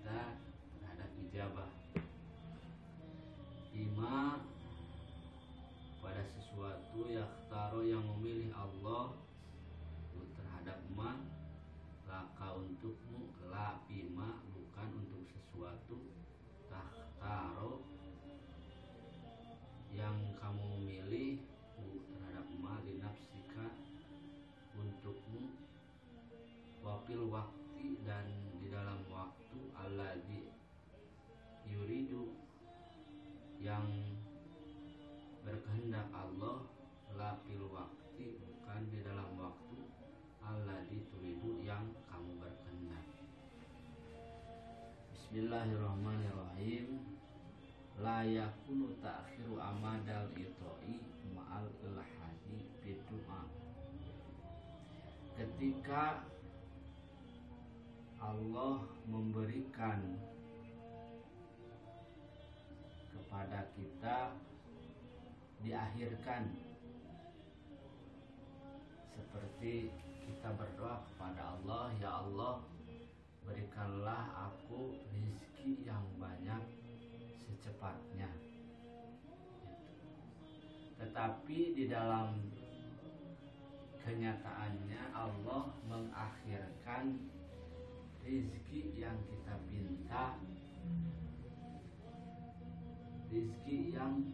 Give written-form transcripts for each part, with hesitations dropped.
kita terhadap ijabah. Ima pada sesuatu yakhtaro yang memilih Allah terhadap ma, laka untukmu, la bima bukan untuk sesuatu, takhtaro yang kamu milih terhadap ma linafsika untukmu, wafil waktu dan di dalam waktu, alladzi yuridu yang berkehendak Allah, la fil waktu bukan di dalam waktu, alladzi turidu yang kamu berkehendak. Bismillahirrahmanirrahim. La yakunu ta'khiru amadal itoi ma'al ilhadi bidu'a. Ketika Allah memberikan kepada kita diakhirkan, seperti kita berdoa kepada Allah, ya Allah berikanlah aku rezeki yang banyak secepatnya. Tetapi di dalam kenyataannya Allah mengakhirkan rezeki yang kita minta, rezeki yang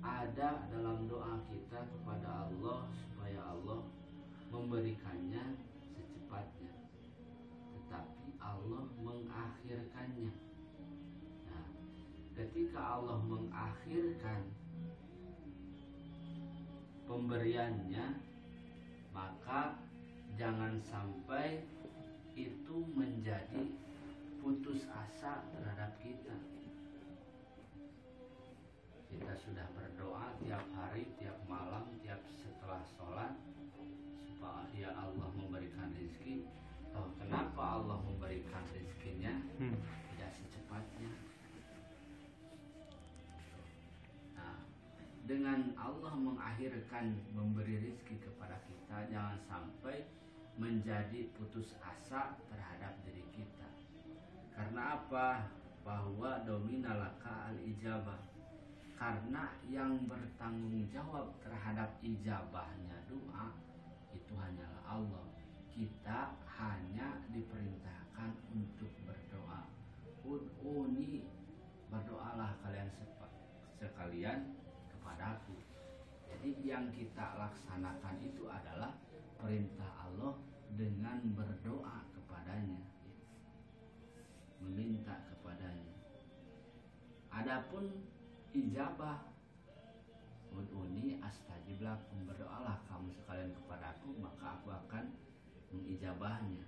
ada dalam doa kita kepada Allah supaya Allah memberikannya secepatnya, tetapi Allah mengakhirkannya. Nah, ketika Allah mengakhirkan pemberiannya, maka jangan sampai itu menjadi putus asa terhadap kita. Kita sudah berdoa tiap hari, tiap malam, tiap setelah sholat supaya Allah memberikan rezeki. Oh, kenapa Allah memberikan rezekinya tidak secepatnya? Nah, dengan Allah mengakhirkan memberi rezeki kepada kita, jangan sampai menjadi putus asa terhadap diri kita. Karena apa? Bahwa dominalaka al-ijabah. Karena yang bertanggung jawab terhadap ijabahnya doa itu hanyalah Allah. Kita hanya diperintahkan untuk berdoa. Ud'uni, berdoalah kalian sekalian kepadaku. Jadi yang kita laksanakan itu adalah perintah Allah dengan berdoa kepadanya, meminta kepadanya. Adapun ijabah, ud'uni astajib lakum, berdoalah kamu sekalian kepadaku maka aku akan mengijabahnya.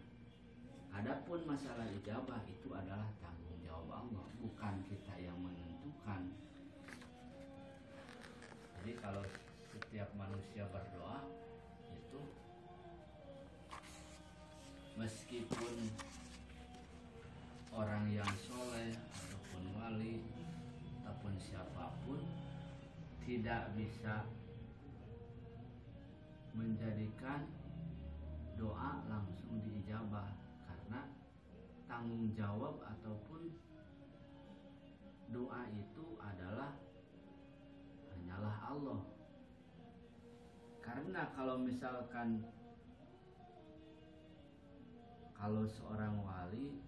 Adapun masalah ijabah itu adalah tanggung jawab Allah, bukan kita yang menentukan. Jadi kalau setiap manusia berdoa itu meskipun orang yang soleh ataupun wali ataupun siapapun tidak bisa menjadikan doa langsung diijabah, karena tanggung jawab ataupun doa itu adalah hanyalah Allah. Karena kalau misalkan kalau seorang wali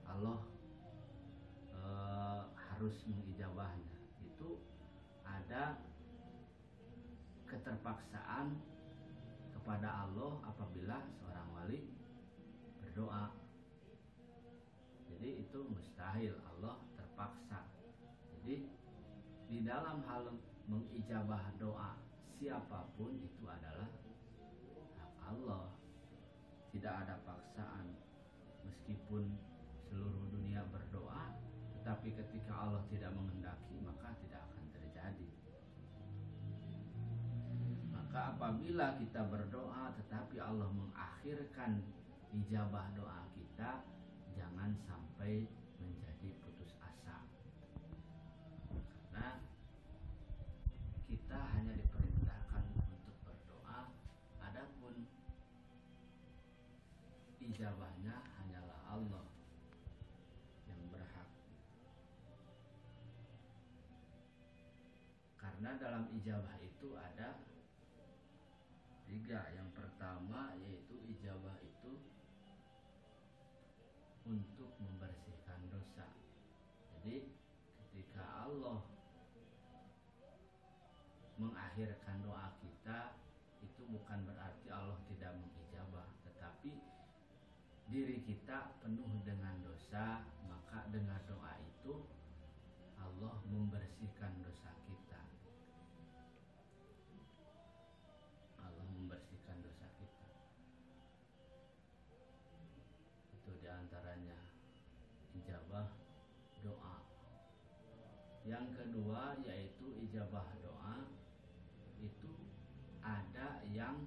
Allah harus mengijabahnya, itu ada keterpaksaan kepada Allah apabila seorang wali berdoa. Jadi itu mustahil, Allah terpaksa. Jadi di dalam hal mengijabah doa siapapun itu adalah hak Allah, tidak ada paksaan. Meskipun seluruh dunia berdoa, tetapi ketika Allah tidak menghendaki maka tidak akan terjadi. Maka apabila kita berdoa tetapi Allah mengakhirkan ijabah doa kita, jangan sampai menjadi putus asa. Karena kita hanya diperintahkan untuk berdoa, adapun ijabahnya hanyalah Allah yang Karena dalam ijabah itu ada 3. Yang pertama yaitu ijabah itu untuk membersihkan dosa. Jadi ketika Allah mengakhirkan doa kita, itu bukan berarti Allah tidak mengijabah, tetapi diri kita penuh dengan dosa, maka dengan doa itu Allah membersihkan dosa kita. Allah membersihkan dosa kita. Itu diantaranya ijabah doa. Yang kedua yaitu ijabah doa itu ada yang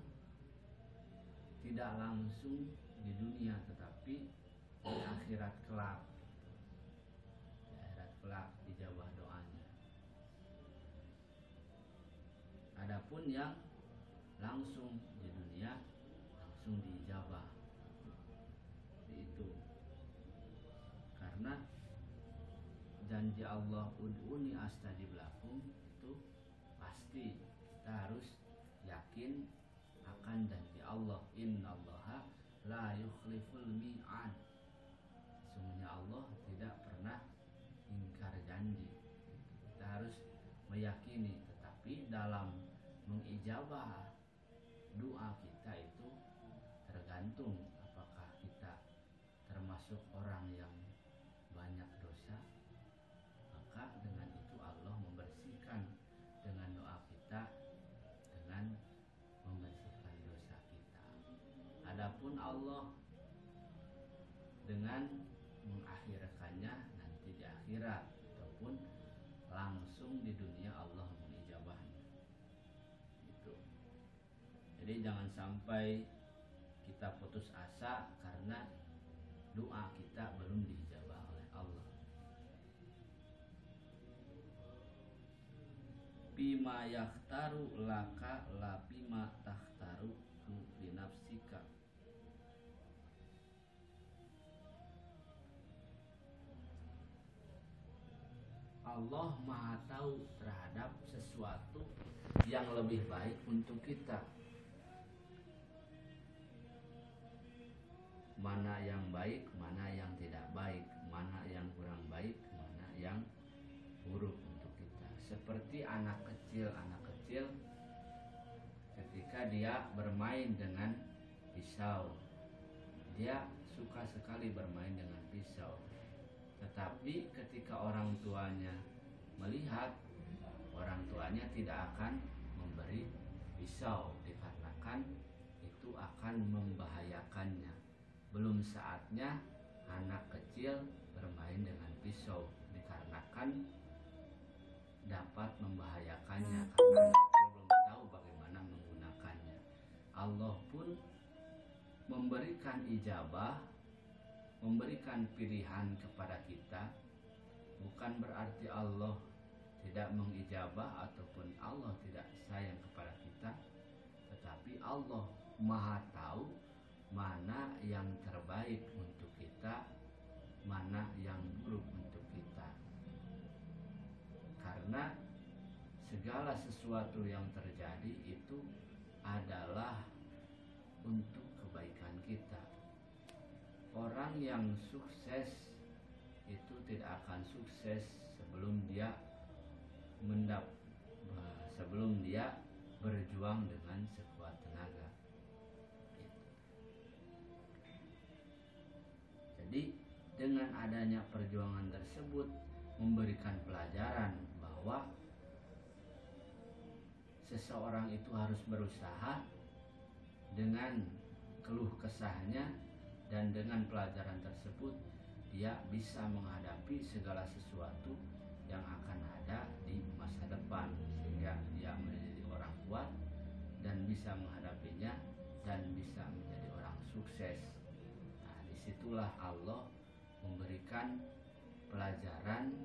tidak langsung di dunia, tetapi di akhirat kelak. Di akhirat kelak ijabah doanya. Adapun yang langsung di dunia langsung diijabah. Itu karena janji Allah ud'uni astajib lakum itu pasti kita harus yakin akan janji Allah. Innallaha la yukhliful mi'ad. Sesungguhnya Allah tidak pernah ingkar janji. Kita harus meyakini, tetapi dalam mengijabah doa kita itu tergantung apakah kita termasuk orang yang banyak dosa, maka dengan itu Allah membersihkan dengan doa kita, dengan membersihkan dosa kita. Adapun Allah dengan mengakhirkannya nanti di akhirat ataupun langsung di dunia Allah mengijabahnya. Itu. Jadi jangan sampai kita putus asa karena doa kita belum diijabah oleh Allah. Bima yakhtaru laka la bima takhtaru li nafsika. Allah Maha tahu terhadap sesuatu yang lebih baik untuk kita. Mana yang baik, mana yang tidak baik, mana yang kurang baik, mana yang buruk untuk kita. Seperti anak kecil ketika dia bermain dengan pisau, dia suka sekali bermain dengan pisau. Tetapi ketika orang tuanya melihat, orang tuanya tidak akan memberi pisau dikarenakan itu akan membahayakannya. Belum saatnya anak kecil bermain dengan pisau dikarenakan dapat membahayakannya karena dia belum tahu bagaimana menggunakannya. Allah pun memberikan ijabah, memberikan pilihan kepada kita, bukan berarti Allah tidak mengijabah ataupun Allah tidak sayang kepada kita, tetapi Allah Maha tahu mana yang terbaik untuk kita, mana yang buruk untuk kita. Karena segala sesuatu yang terjadi itu adalah untuk kebaikan kita. Orang yang sukses itu tidak akan sukses sebelum dia berjuang dengan sekuat tenaga. Jadi dengan adanya perjuangan tersebut memberikan pelajaran bahwa seseorang itu harus berusaha dengan keluh kesahnya, dan dengan pelajaran tersebut dia bisa menghadapi segala sesuatu yang akan ada di masa depan, sehingga dia menjadi orang kuat dan bisa menghadapinya dan bisa menjadi orang sukses. Nah, disitulah Allah memberikan pelajaran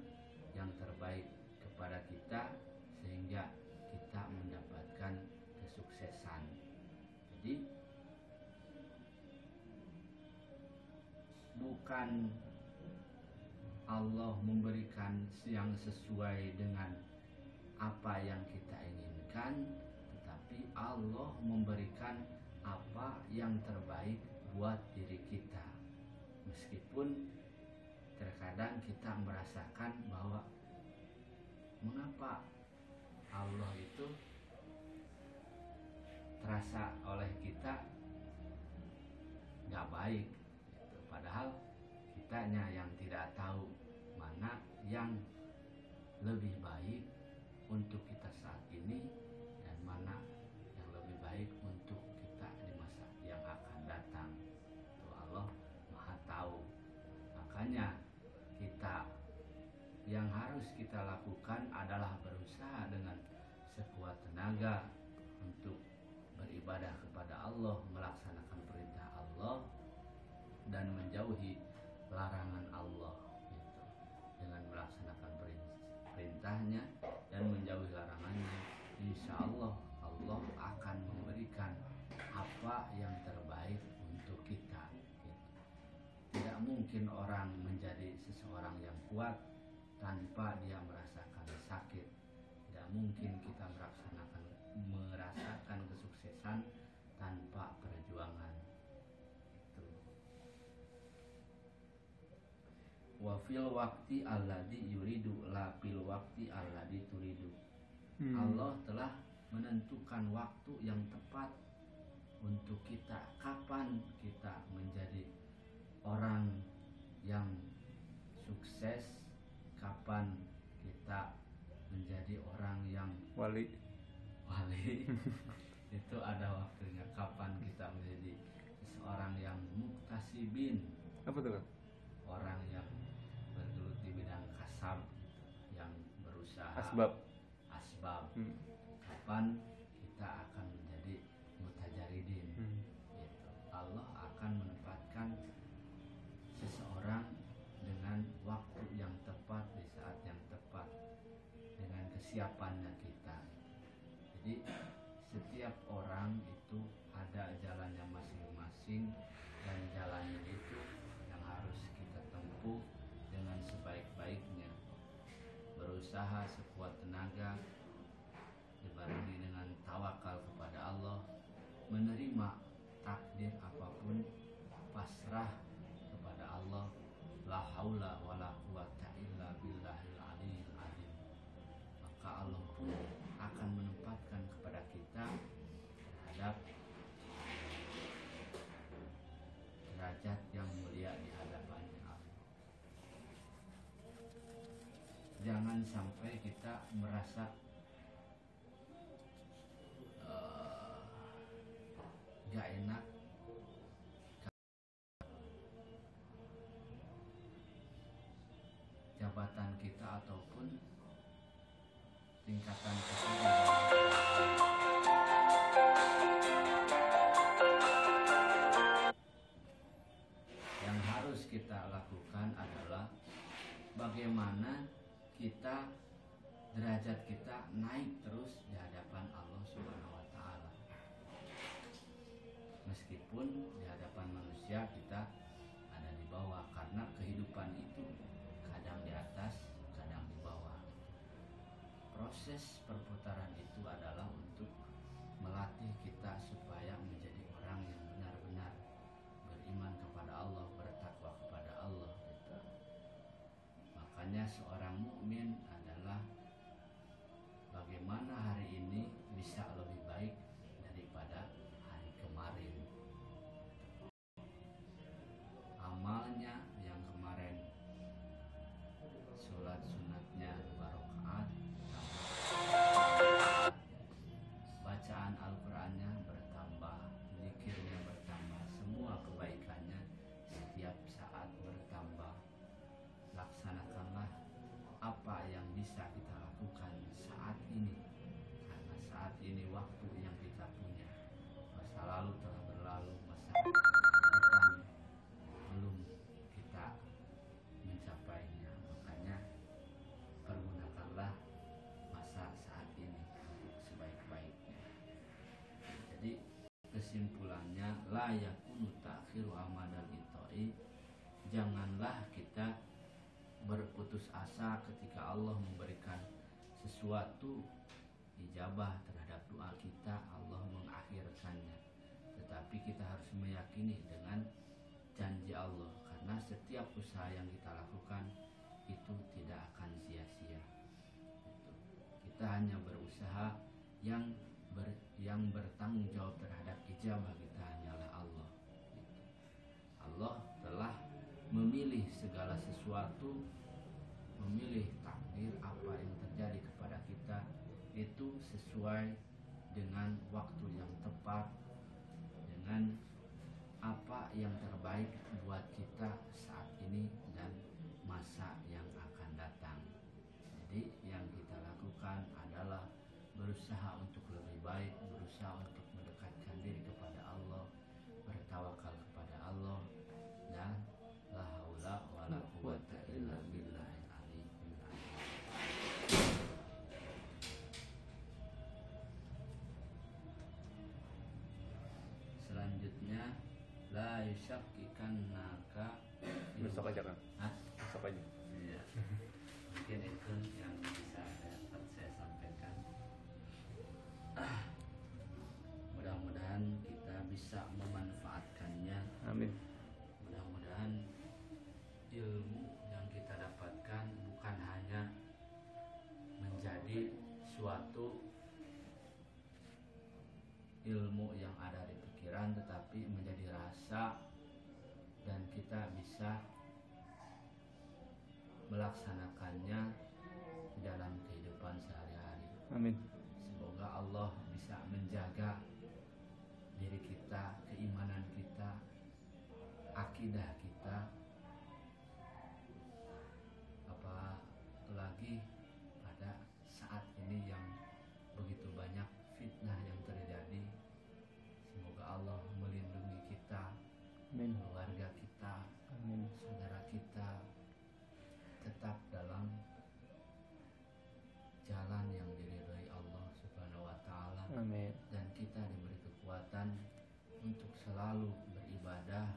yang terbaik kepada kita sehingga kita mendapatkan kesuksesan. Jadi bukan Allah memberikan yang sesuai dengan apa yang kita inginkan, tetapi Allah memberikan apa yang terbaik buat diri kita. Meskipun terkadang kita merasakan bahwa mengapa Allah itu terasa oleh kita gak baik gitu. Padahal kitanya yang tidak tahu mana yang lebih baik untuk kita saat ini dan mana yang lebih baik untuk kita di masa yang akan datang. Itu Allah Maha tahu. Makanya kita yang harus kita lakukan adalah berusaha dengan sekuat tenaga untuk beribadah kepada Allah, melaksanakan perintah Allah dan menjauhi larangan Allah gitu. Dengan melaksanakan perintahnya dan menjauhi larangannya, insya Allah Allah akan memberikan apa yang terbaik untuk kita gitu. Tidak mungkin orang menjadi seseorang yang kuat tanpa dia merasakan sakit. Tidak mungkin kita merasakan kesuksesan tanpa perjuangan. Itu. Wa fil waqti alladzi yuridu la fil waqti alladzi turidu. Allah telah menentukan waktu yang tepat untuk kita, kapan kita menjadi orang yang sukses, kapan kita menjadi orang yang wali itu ada waktunya. Kapan kita menjadi seorang yang muktasibin, apa tuh? orang yang bergelut di bidang kasab, yang berusaha asbab. Kapan kita akan menjadi mutajaridin gitu. Allah akan menempatkan seseorang dengan waktu yang tepat di saat yang tepat dengan kesiapannya kita. Jadi setiap orang itu ada jalannya masing-masing dan jalannya itu yang harus kita tempuh dengan sebaik-baiknya. Berusaha sekuat tenaga dibarengi dengan tawakal kepada Allah, menerima takdir apapun, pasrah kepada Allah. La haula wala quwata illa billahil aliyil azim. Maka Allah pun akan menempatkan kepada kita terhadap derajat yang mulia di hadapannya Allah. Jangan sampai kita merasa gak enak jabatan kita ataupun tingkatan kita. Yang harus kita lakukan adalah bagaimana kita derajat kita naik terus di hadapan Allah Subhanahu wa taala. Meskipun di hadapan manusia kita ada di bawah, karena kehidupan itu kadang di atas, kadang di bawah. Proses perputaran itu adalah untuk melatih kita supaya menjadi orang yang benar-benar beriman kepada Allah, bertakwa kepada Allah gitu. Makanya seorang mukmin adalah bagaimana hari ini bisa lebih baik daripada hari kemarin. Amalnya yang kemarin, sholat sunatnya 2 rakaat, bacaan Al-Qur'annya bertambah, zikirnya bertambah, semua kebaikannya setiap saat bertambah. Laksanakanlah apa yang bisa kita lakukan saat ini, karena saat ini waktu yang kita punya. Masa lalu telah berlalu, masa depan belum kita mencapainya. Makanya pergunakanlah masa saat ini sebaik-baiknya. Jadi kesimpulannya, la yakunu ta'khiru amadal itoi, janganlah kita berputus asa ketika Allah memberikan sesuatu ijabah terhadap doa kita, Allah mengakhirkannya. Tetapi kita harus meyakini dengan janji Allah, karena setiap usaha yang kita lakukan itu tidak akan sia-sia. Kita hanya berusaha, yang bertanggung jawab terhadap ijabah kita hanyalah Allah. Allah telah memilih segala sesuatu, memilih takdir apa yang terjadi kepada kita itu sesuai dengan waktu yang tepat, dengan apa yang terbaik buat kita saat ini dan masa yang akan datang. Jadi yang kita lakukan adalah berusaha untuk lebih baik, berusaha untuk mendekatkan diri kepada Allah, bertawakal kepada Allah, dan la haula wala quwata illa billahil aliyyil azim. Selanjutnya, la yushakkikannaka. Besok aja kan? Hah? Besok aja. Iya. Mungkin itu yang bisa dapat saya sampaikan. Mudah-mudahan kita bisa memanfaatkannya. Amin. Mudah-mudahan ilmu yang kita dapatkan bukan hanya menjadi suatu ilmu yang ada di pikiran, tetapi menjadi rasa dan kita bisa melaksanakannya di dalam kehidupan sehari-hari. Amin. Semoga Allah bisa menjaga diri kita, keimanan kita, akidah kita, apalagi pada saat ini yang begitu banyak fitnah yang terjadi. Semoga Allah melindungi kita, Amin. keluarga kita, Amin. saudara kita tetap dalam jalan yang diridhai Allah Subhanahu wa taala, Amin. dan kita diberi kekuatan untuk selalu beribadah,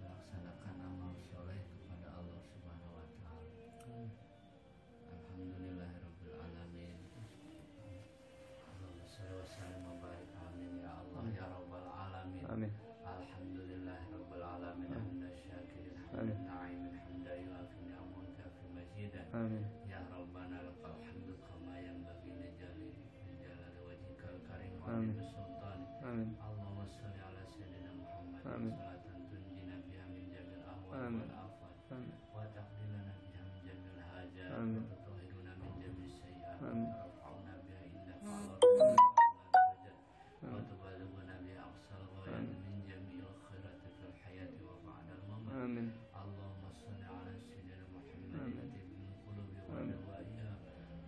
melaksanakan amal soleh kepada Allah Subhanahu wa taala. Alhamdulillahirabbil alamin. Allahumma shalli wa sallim wa barik amin ya Allah ya rabbal alamin. Amin. Alhamdulillahirabbil alamin. Hamdan syakirin Amin. hamdan na'imin hamdan yuafi ni'amahu wa kafi majidan. Amin. Ya Rabbana lakal hamdu kama yanbaghi li jalali wajhikal karim wa Amin. li sultani. Amin. Allahumma shalli ala sayyidina Muhammad Amin. salatan tunjina biha min jamil ahwal Amin. wal afat Amin. wa taqdilana biha min jamil hajat Amin. wa tutahhiruna min jamil sayyi'at wa Amin. tarfa'una biha indaka ala darajat wa Amin. tuballighuna biha aqsal ghayat Amin. min jamil khairati fil hayati wa ba'dal mamat. Amin. Allahumma shalli ala sayyidina Muhammad Amin. tibbil qulubi wa Amin. dawaiha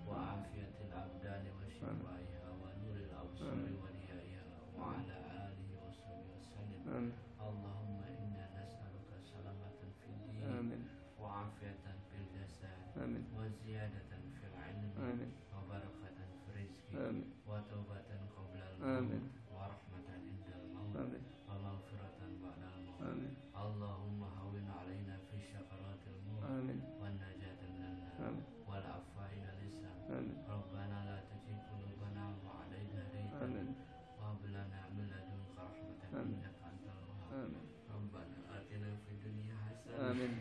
wa afiyatil abdani wa shifaiha wa nuril absari wa riyaiha wa ala alihi wa sahbihi wa sallim. Amin. Allahumma inna nas'aluka salamatan fid din Amin. wa afiyatan fil jasad Amin. wa ziyadatan fil ilmi Amin. wa barakatan fil rizqi Amin. wa taubatan qabla Amin. al-maut wa rahmatan indal maut Amin. wa maghfiratan ba'dal maut. Amin. Allahumma hawwin alaina fi syakaratil maut Amin. wan najata minan nar Amin. wal afwa ila lisan. Amin. Rabbana la tuzigh qulubana ba'da idh hadaytana Amin. wa hab lana min ladunka rahmatan Amin. innaka antal wahhab. Amin. Rabbana atina fid dunya hasanah Amin.